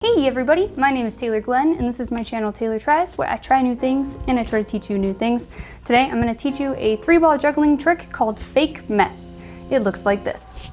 Hey everybody, my name is Taylor Glenn and this is my channel Taylor Tries, where I try new things and I try to teach you new things. Today I'm going to teach you a 3-ball juggling trick called Fake Mess. It looks like this.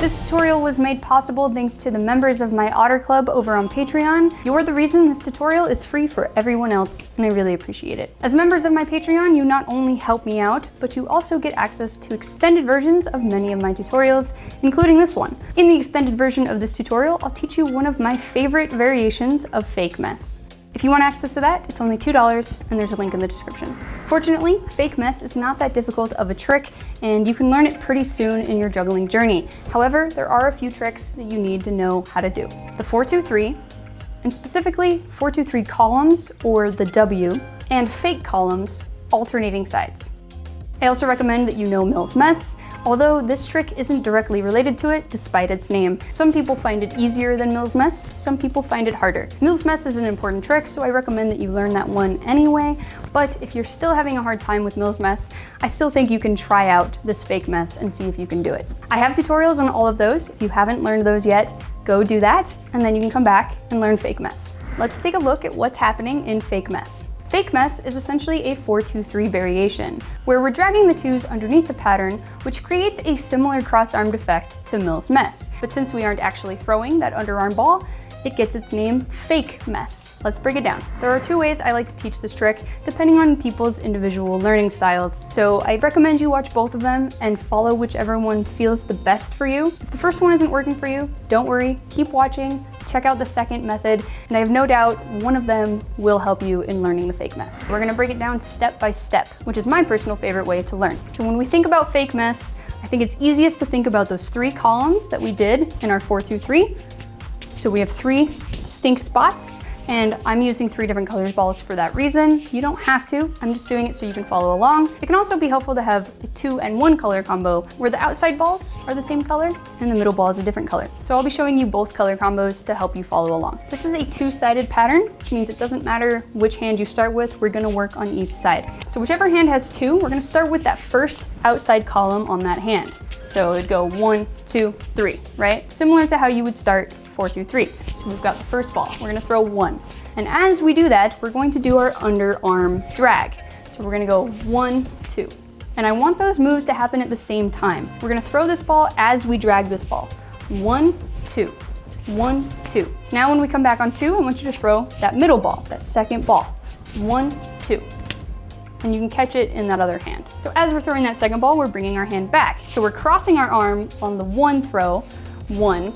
This tutorial was made possible thanks to the members of my Otter Club over on Patreon. You're the reason this tutorial is free for everyone else, and I really appreciate it. As members of my Patreon, you not only help me out, but you also get access to extended versions of many of my tutorials, including this one. In the extended version of this tutorial, I'll teach you one of my favorite variations of Fake Mess. If you want access to that, it's only $2 and there's a link in the description. Fortunately, Fake Mess is not that difficult of a trick and you can learn it pretty soon in your juggling journey. However, there are a few tricks that you need to know how to do. The 4-2-3, and specifically 4-2-3 columns, or the W, and fake columns, alternating sides. I also recommend that you know Mills Mess, although this trick isn't directly related to it despite its name. Some people find it easier than Mills Mess, some people find it harder. Mills Mess is an important trick, so I recommend that you learn that one anyway, but if you're still having a hard time with Mills Mess, I still think you can try out this Fake Mess and see if you can do it. I have tutorials on all of those. If you haven't learned those yet, go do that, and then you can come back and learn Fake Mess. Let's take a look at what's happening in Fake Mess. Fake Mess is essentially a 4-2-3 variation, where we're dragging the twos underneath the pattern, which creates a similar cross-armed effect to Mills Mess. But since we aren't actually throwing that underarm ball, it gets its name Fake Mess. Let's break it down. There are two ways I like to teach this trick, depending on people's individual learning styles. So I recommend you watch both of them and follow whichever one feels the best for you. If the first one isn't working for you, don't worry, keep watching, check out the second method, and I have no doubt one of them will help you in learning the Fake Mess. We're gonna break it down step by step, which is my personal favorite way to learn. So when we think about Fake Mess, I think it's easiest to think about those 3 columns that we did in our 4-2-3. So we have 3 distinct spots, and I'm using 3 different colors balls for that reason. You don't have to, I'm just doing it so you can follow along. It can also be helpful to have a 2 and 1 color combo where the outside balls are the same color and the middle ball is a different color. So I'll be showing you both color combos to help you follow along. This is a 2-sided pattern, which means it doesn't matter which hand you start with, we're gonna work on each side. So whichever hand has 2, we're gonna start with that first outside column on that hand. So it'd go 1, 2, 3, right? Similar to how you would start 4-2-3. So we've got the first ball, we're gonna throw 1. And as we do that, we're going to do our underarm drag. So we're gonna go 1, 2. And I want those moves to happen at the same time. We're gonna throw this ball as we drag this ball. 1, 2, 1, 2. Now when we come back on 2, I want you to throw that middle ball, that second ball. 1, 2. And you can catch it in that other hand. So as we're throwing that second ball, we're bringing our hand back. So we're crossing our arm on the 1 throw, 1,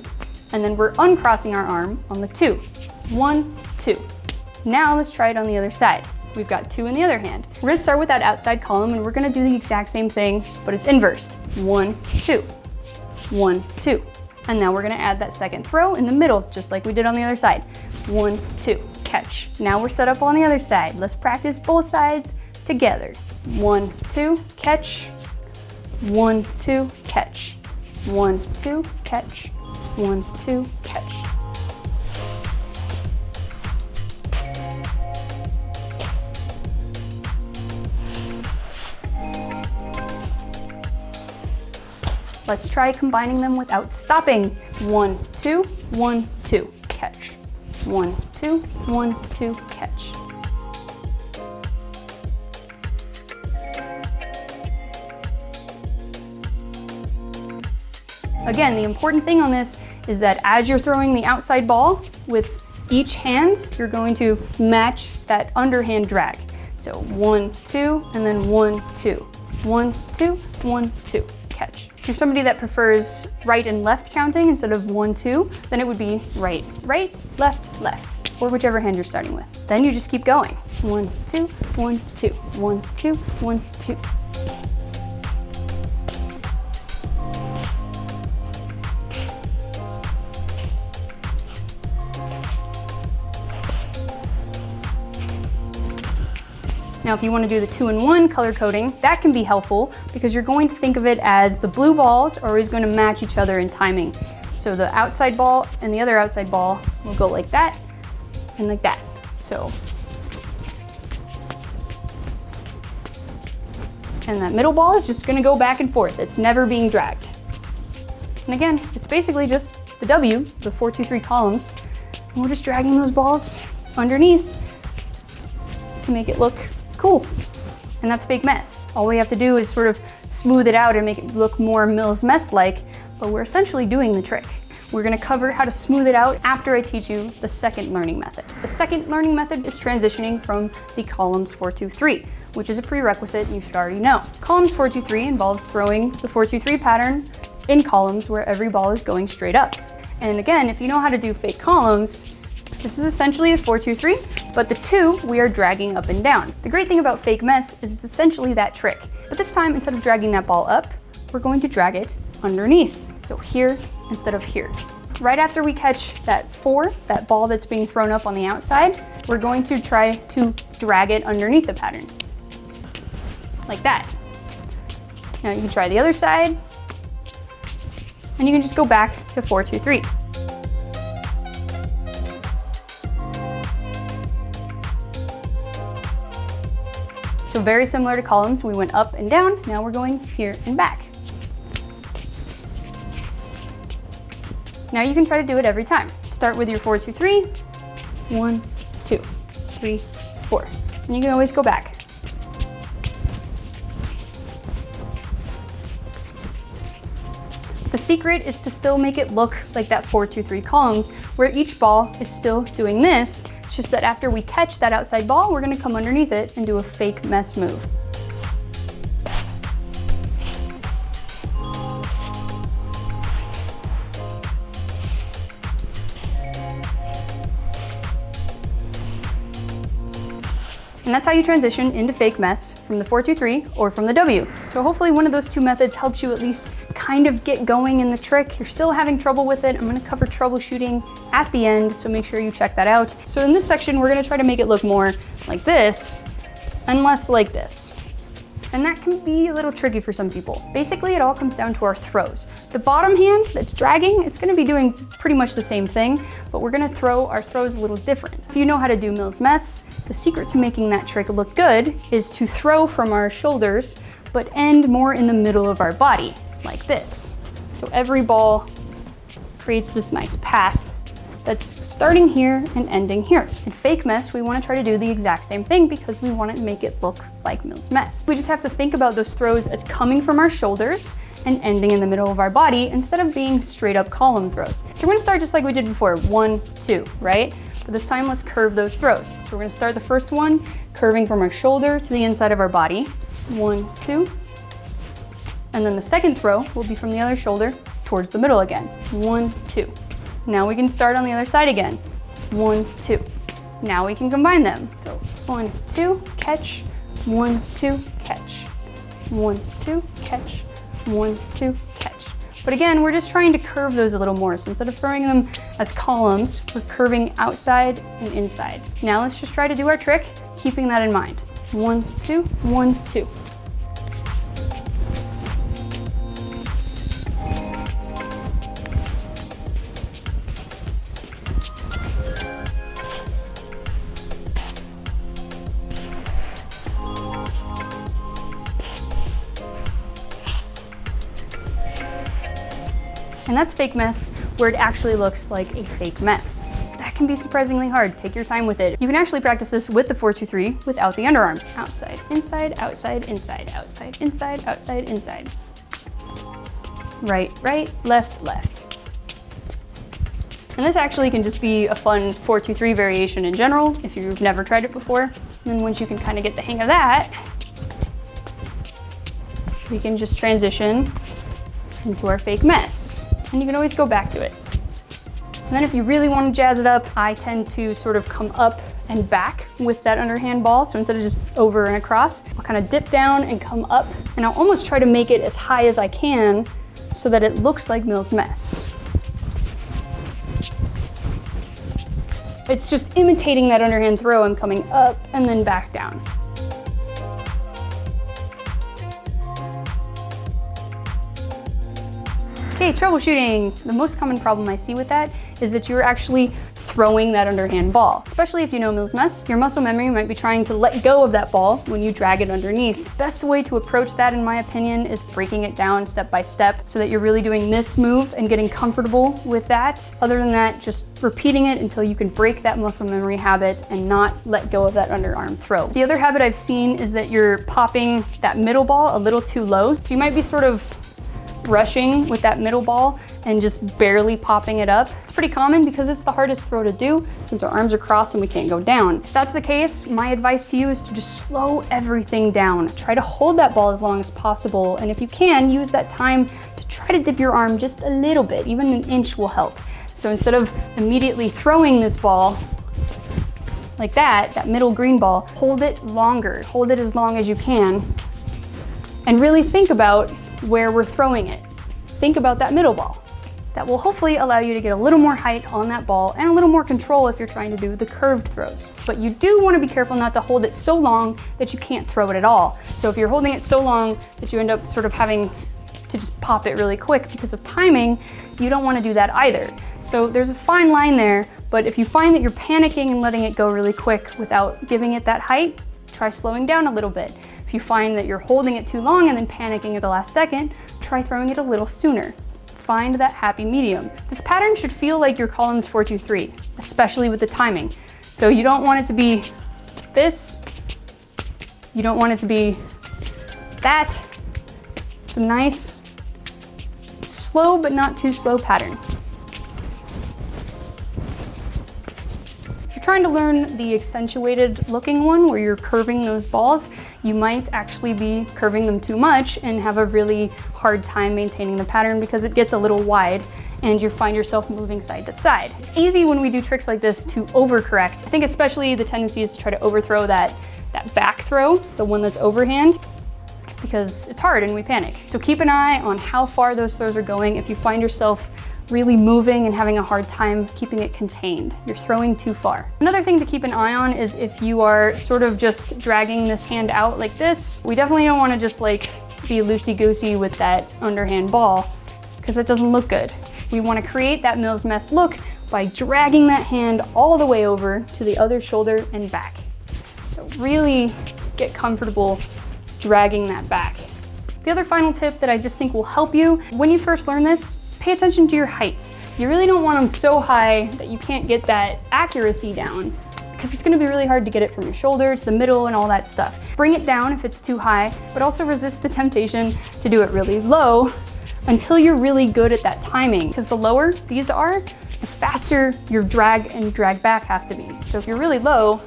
and then we're uncrossing our arm on the 2. 1, 2. Now let's try it on the other side. We've got 2 in the other hand. We're gonna start with that outside column and we're gonna do the exact same thing, but it's inversed. 1, 2, 1, 2. And now we're gonna add that second throw in the middle, just like we did on the other side. 1, 2, catch. Now we're set up on the other side. Let's practice both sides together. 1, 2, catch. 1, 2, catch. 1, 2, catch. 1, 2, catch. Let's try combining them without stopping. 1, 2, 1, 2, catch. 1, 2, 1, 2, catch. Again, the important thing on this is that as you're throwing the outside ball, with each hand, you're going to match that underhand drag. So 1, 2, and then 1, 2. 1, 2, 1, 2, catch. If you're somebody that prefers right and left counting instead of 1, 2, then it would be right, right, left, left, or whichever hand you're starting with. Then you just keep going. 1, 2, 1, 2, 1, 2, 1, 2. Now, if you want to do the 2-in-1 color coding, that can be helpful because you're going to think of it as the blue balls are always going to match each other in timing. So the outside ball and the other outside ball will go like that and like that. So And that middle ball is just gonna go back and forth. It's never being dragged. And again, it's basically just the W, the 4, 2, 3 columns. And we're just dragging those balls underneath to make it look cool. And that's fake mess. All we have to do is sort of smooth it out and make it look more Mills mess-like, but we're essentially doing the trick. We're gonna cover how to smooth it out after I teach you the second learning method. The second learning method is transitioning from the columns 4, 2, 3, which is a prerequisite you should already know. Columns 4, 2, 3 involves throwing the 4, 2, 3 pattern in columns where every ball is going straight up. And again, if you know how to do fake columns, this is essentially a 4, 2, 3, but the 2 we are dragging up and down. The great thing about fake mess is it's essentially that trick. But this time, instead of dragging that ball up, we're going to drag it underneath. So here instead of here. Right after we catch that 4, that ball that's being thrown up on the outside, we're going to try to drag it underneath the pattern. Like that. Now you can try the other side, and you can just go back to 4, 2, 3. So very similar to columns, we went up and down, now we're going here and back. Now you can try to do it every time. Start with your 4, 2, 3, 1, 2, 3, 4. And you can always go back. The secret is to still make it look like that 4, 2, 3 columns, where each ball is still doing this. It's just that after we catch that outside ball, we're gonna come underneath it and do a fake mess move. And that's how you transition into fake mess from the 4, 2, 3 or from the W. So hopefully one of those two methods helps you at least kind of get going in the trick. You're still having trouble with it. I'm gonna cover troubleshooting at the end, so make sure you check that out. So in this section, we're gonna try to make it look more like this and less like this. And that can be a little tricky for some people. Basically, it all comes down to our throws. The bottom hand that's dragging, it's gonna be doing pretty much the same thing, but we're gonna throw our throws a little different. If you know how to do Mills mess, the secret to making that trick look good is to throw from our shoulders, but end more in the middle of our body, like this. So every ball creates this nice path that's starting here and ending here. In fake mess, we want to try to do the exact same thing because we want to make it look like Mills mess. We just have to think about those throws as coming from our shoulders and ending in the middle of our body instead of being straight up column throws. So we're going to start just like we did before, 1, 2, right? But this time let's curve those throws. So we're going to start the first one curving from our shoulder to the inside of our body. 1, 2. And then the second throw will be from the other shoulder towards the middle again. 1, 2. Now we can start on the other side again. 1, 2. Now we can combine them. So 1, 2, catch, 1, 2, catch, 1, 2, catch, 1, 2, catch. But again, we're just trying to curve those a little more. So instead of throwing them as columns, we're curving outside and inside. Now let's just try to do our trick, keeping that in mind. 1, 2, 1, 2. And that's fake mess, where it actually looks like a fake mess. That can be surprisingly hard. Take your time with it. You can actually practice this with the 4, 2, 3 without the underarm. Outside, inside, outside, inside, outside, inside, outside, inside. Right, right, left, left. And this actually can just be a fun 4, 2, 3 variation in general if you've never tried it before. And then once you can kind of get the hang of that, we can just transition into our fake mess. And you can always go back to it. And then if you really want to jazz it up, I tend to sort of come up and back with that underhand ball. So instead of just over and across, I'll kind of dip down and come up, and I'll almost try to make it as high as I can so that it looks like Mills mess. It's just imitating that underhand throw. I'm coming up and then back down. Okay, troubleshooting. The most common problem I see with that is that you're actually throwing that underhand ball. Especially if you know Mills Mess, your muscle memory might be trying to let go of that ball when you drag it underneath. Best way to approach that, in my opinion, is breaking it down step by step so that you're really doing this move and getting comfortable with that. Other than that, just repeating it until you can break that muscle memory habit and not let go of that underarm throw. The other habit I've seen is that you're popping that middle ball a little too low. So you might be sort of brushing with that middle ball and just barely popping it up. It's pretty common because it's the hardest throw to do since our arms are crossed and we can't go down. If that's the case, my advice to you is to just slow everything down. Try to hold that ball as long as possible, and if you can, use that time to try to dip your arm just a little bit. Even an inch will help. So instead of immediately throwing this ball like that middle green ball, hold it longer. Hold it as long as you can and really think about where we're throwing it. Think about that middle ball. That will hopefully allow you to get a little more height on that ball and a little more control if you're trying to do the curved throws. But you do want to be careful not to hold it so long that you can't throw it at all. So if you're holding it so long that you end up sort of having to just pop it really quick because of timing, you don't want to do that either. So there's a fine line there, but if you find that you're panicking and letting it go really quick without giving it that height, try slowing down a little bit. If you find that you're holding it too long and then panicking at the last second, try throwing it a little sooner. Find that happy medium. This pattern should feel like your columns 4-2-3, especially with the timing. So you don't want it to be this, you don't want it to be that. It's a nice, slow but not too slow pattern. Trying to learn the accentuated looking one where you're curving those balls, you might actually be curving them too much and have a really hard time maintaining the pattern because it gets a little wide and you find yourself moving side to side. It's easy when we do tricks like this to overcorrect. I think especially the tendency is to try to overthrow that back throw, the one that's overhand, because it's hard and we panic. So keep an eye on how far those throws are going. If you find yourself really moving and having a hard time keeping it contained, you're throwing too far. Another thing to keep an eye on is if you are sort of just dragging this hand out like this, we definitely don't want to just like be loosey-goosey with that underhand ball because that doesn't look good. We want to create that Mills Mess look by dragging that hand all the way over to the other shoulder and back. So really get comfortable dragging that back. The other final tip that I just think will help you, when you first learn this, pay attention to your heights. You really don't want them so high that you can't get that accuracy down because it's gonna be really hard to get it from your shoulder to the middle and all that stuff. Bring it down if it's too high, but also resist the temptation to do it really low until you're really good at that timing, because the lower these are, the faster your drag and drag back have to be. So if you're really low,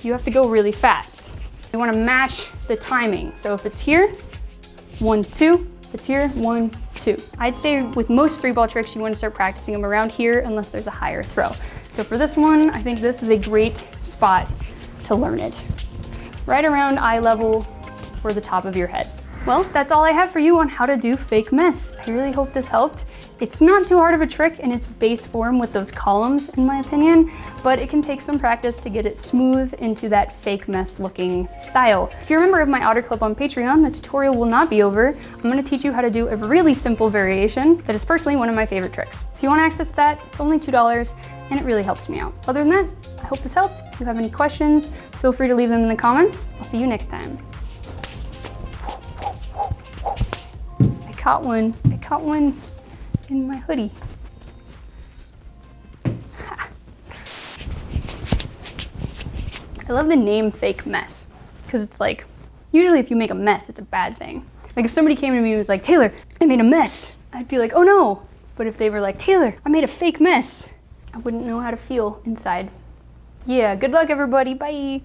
you have to go really fast. You wanna match the timing. So if it's here, 1, 2, if it's here, 1, 2. I'd say with most 3-ball tricks, you want to start practicing them around here unless there's a higher throw. So for this one, I think this is a great spot to learn it. Right around eye level or the top of your head. Well, that's all I have for you on how to do fake mess. I really hope this helped. It's not too hard of a trick in its base form with those columns, in my opinion, but it can take some practice to get it smooth into that fake mess looking style. If you're a member of my Otter Club on Patreon, the tutorial will not be over. I'm gonna teach you how to do a really simple variation that is personally one of my favorite tricks. If you want access to that, it's only $2 and it really helps me out. Other than that, I hope this helped. If you have any questions, feel free to leave them in the comments. I'll see you next time. I caught one in my hoodie. I love the name Fake Mess, because it's like, usually if you make a mess, it's a bad thing. Like if somebody came to me and was like, Taylor, I made a mess, I'd be like, oh no. But if they were like, Taylor, I made a fake mess, I wouldn't know how to feel inside. Yeah, good luck everybody, bye.